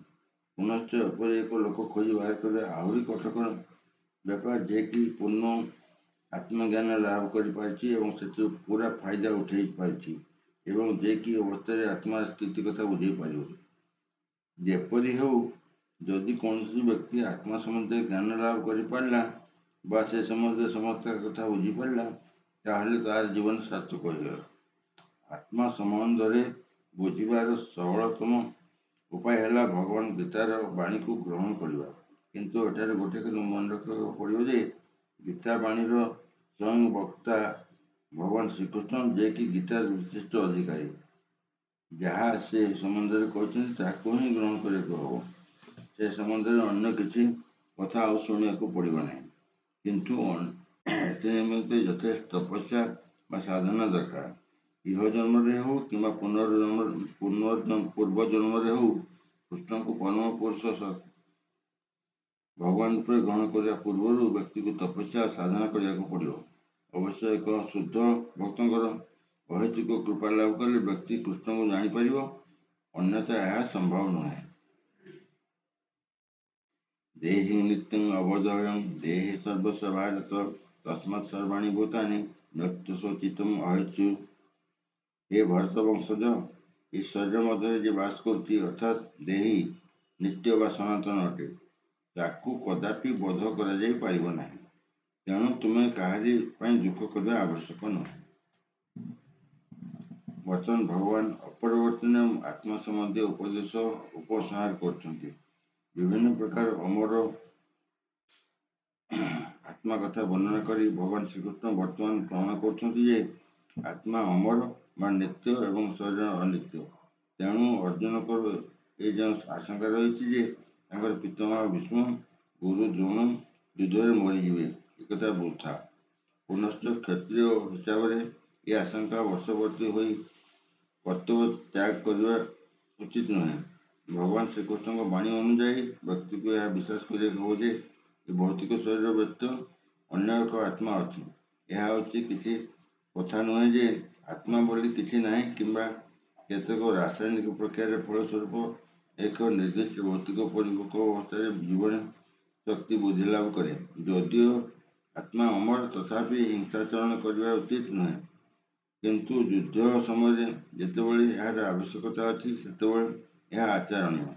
A: ପୁନଶ୍ଚ ଏପରି ଏକ ଲୋକ ଖୋଜି ବାହାର କରିବା ଆହୁରି କଷ୍ଟକର ବ୍ୟାପାର, ଯିଏକି ପୂର୍ଣ୍ଣ ଆତ୍ମଜ୍ଞାନ ଲାଭ କରିପାରିଛି ଏବଂ ସେଥିରୁ ପୁରା ଫାଇଦା ଉଠାଇ ପାରିଛି ଏବଂ ଯେ କି ଅବସ୍ଥାରେ ଆତ୍ମାର ସ୍ଥିତି କଥା ବୁଝାଇ ପାରିବ। ଯେପରି ହେଉ, ଯଦି କୌଣସି ବ୍ୟକ୍ତି ଆତ୍ମା ସମ୍ବନ୍ଧରେ ଜ୍ଞାନ ଲାଭ କରିପାରିଲା ବା ସେ ସମ୍ବନ୍ଧରେ ସମସ୍ତ କଥା ବୁଝିପାରିଲା, ତାହେଲେ ତାହାର ଜୀବନ ସାର୍ଥକ ହୋଇଗଲା। ଆତ୍ମା ସମ୍ବନ୍ଧରେ ବୁଝିବାର ସରଳତମ ଉପାୟ ହେଲା ଭଗବାନ ଗୀତାର ବାଣୀକୁ ଗ୍ରହଣ କରିବା। କିନ୍ତୁ ଏଠାରେ ଗୋଟିଏ କଥା ମନେ ରଖିବାକୁ ପଡ଼ିବ ଯେ ଗୀତା ବାଣୀର ସ୍ୱୟଂ ବକ୍ତା ଭଗବାନ ଶ୍ରୀକୃଷ୍ଣ, ଯିଏକି ଗୀତାର ବିଶିଷ୍ଟ ଅଧିକାରୀ। ଯାହା ସେ ସମ୍ବନ୍ଧରେ କହିଛନ୍ତି ତାହାକୁ ହିଁ ଗ୍ରହଣ କରିବାକୁ ହେବ। ସେ ସମ୍ବନ୍ଧରେ ଅନ୍ୟ କିଛି କଥା ଆଉ ଶୁଣିବାକୁ ପଡ଼ିବ ନାହିଁ। କିନ୍ତୁ ଏଥି ନିମନ୍ତେ ଯଥେଷ୍ଟ ତପସ୍ୟା ବା ସାଧନା ଦରକାର। ଇହ ଜନ୍ମରେ ହେଉ କିମ୍ବା ପୂର୍ବ ଜନ୍ମରେ ହେଉ, କୃଷ୍ଣଙ୍କୁ ପରମ ପୁରୁଷ ଭଗବାନ ରୂପେ ଗ୍ରହଣ କରିବା ପୂର୍ବରୁ ବ୍ୟକ୍ତିକୁ ତପସ୍ୟା ସାଧନା କରିବାକୁ ପଡ଼ିବ। ଅବଶ୍ୟ ଏକ ଶୁଦ୍ଧ ଭକ୍ତଙ୍କର ଅହେତୁକ କୃପା ଲାଭ କଲେ ବ୍ୟକ୍ତି କୃଷ୍ଣଙ୍କୁ ଜାଣିପାରିବ, ଅନ୍ୟଥା ଏହା ସମ୍ଭବ ନୁହେଁ। ଦେହି ନିତ୍ୟଂ ଅବୋଧୟଂ ଦେହେ ସର୍ବସ୍ୱ ଭାରତ ତସ୍ମାତ୍ ସର୍ବାଣୀ ଭୂତାନି ନତ୍ୟ ଶୋଚିତଂ ଅହେତୁ। ହେ ଭରତ ବଂଶଜ, ଏ ଶରୀର ମଧ୍ୟରେ ଯେ ବାସ କରୁଛି ଅର୍ଥାତ୍ ଦେହି ନିତ୍ୟ ବା ସନାତନ ଅଟେ, ତାକୁ କଦାପି ବୋଧ କରାଯାଇ ପାରିବ ନାହିଁ। ତେଣୁ ତୁମେ କାହାରି ପାଇଁ ଦୁଃଖ କରିବା ଆବଶ୍ୟକ ନୁହେଁ। ବର୍ତ୍ତମାନ ଭଗବାନ ଅପରିବର୍ତ୍ତନୀୟ ଆତ୍ମା ସମ୍ବନ୍ଧୀୟ ଉପଦେଶ ଉପସଂହାର କରୁଛନ୍ତି। ବିଭିନ୍ନ ପ୍ରକାର ଅମର ଆତ୍ମା କଥା ବର୍ଣ୍ଣନା କରି ଭଗବାନ ଶ୍ରୀକୃଷ୍ଣ ବର୍ତ୍ତମାନ ପ୍ରମାଣ କରୁଛନ୍ତି ଯେ ଆତ୍ମା ଅମର ବା ନିତ୍ୟ ଏବଂ ଶରୀର ଅନିତ୍ୟ। ତେଣୁ ଅର୍ଜୁନଙ୍କର ଏ ଯେଉଁ ଆଶଙ୍କା ରହିଛି ଯେ ତାଙ୍କର ପିତାମହ ଭୀଷ୍ମ, ଗୁରୁ ଦ୍ରୋଣ ଯୁଦ୍ଧରେ ମରିଯିବେ, ଏକଥା ବୃଥା। ପୁନଶ୍ଚ କ୍ଷତ୍ରିୟ ହିସାବରେ ଏ ଆଶଙ୍କା ବର୍ଷବର୍ତ୍ତୀ ହୋଇ କର୍ତ୍ତବ୍ୟ ତ୍ୟାଗ କରିବା ଉଚିତ ନୁହେଁ। ଭଗବାନ ଶ୍ରୀକୃଷ୍ଣଙ୍କ ବାଣୀ ଅନୁଯାୟୀ ବ୍ୟକ୍ତିକୁ ଏହା ବିଶ୍ୱାସ କରିବାକୁ ହେବ ଯେ ଏ ଭୌତିକ ଶରୀର ବ୍ୟତୀତ ଅନ୍ୟ ଏକ ଆତ୍ମା ଅଛି। ଏହା ହେଉଛି କିଛି କଥା ନୁହେଁ ଯେ ଆତ୍ମା ବୋଲି କିଛି ନାହିଁ କିମ୍ବା କେତେକ ରାସାୟନିକ ପ୍ରକ୍ରିୟାର ଫଳସ୍ୱରୂପ ଏକ ନିର୍ଦ୍ଦିଷ୍ଟ ଭୌତିକ ପରିପକ୍ୱ ଅବସ୍ଥାରେ ଜୀବନ ଶକ୍ତି ବୁଦ୍ଧି ଲାଭ କରେ। ଯଦିଓ ଆତ୍ମା ଅମର, ତଥାପି ହିଂସାଚରଣ କରିବା ଉଚିତ ନୁହେଁ। କିନ୍ତୁ ଯୁଦ୍ଧ ସମୟରେ ଯେତେବେଳେ ଏହାର ଆବଶ୍ୟକତା ଅଛି ସେତେବେଳେ ଏହା ଆଚରଣୀୟ।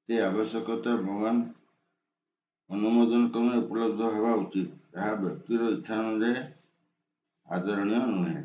A: ସେ ଆବଶ୍ୟକତା ଭଗବାନ ଅନୁମୋଦନ କ୍ରମେ ଉପଲବ୍ଧ ହେବା ଉଚିତ। ଏହା ବ୍ୟକ୍ତିର ଇଚ୍ଛା ଅନୁଯାୟୀ ଆଦରଣୀୟ ନୁହେଁ।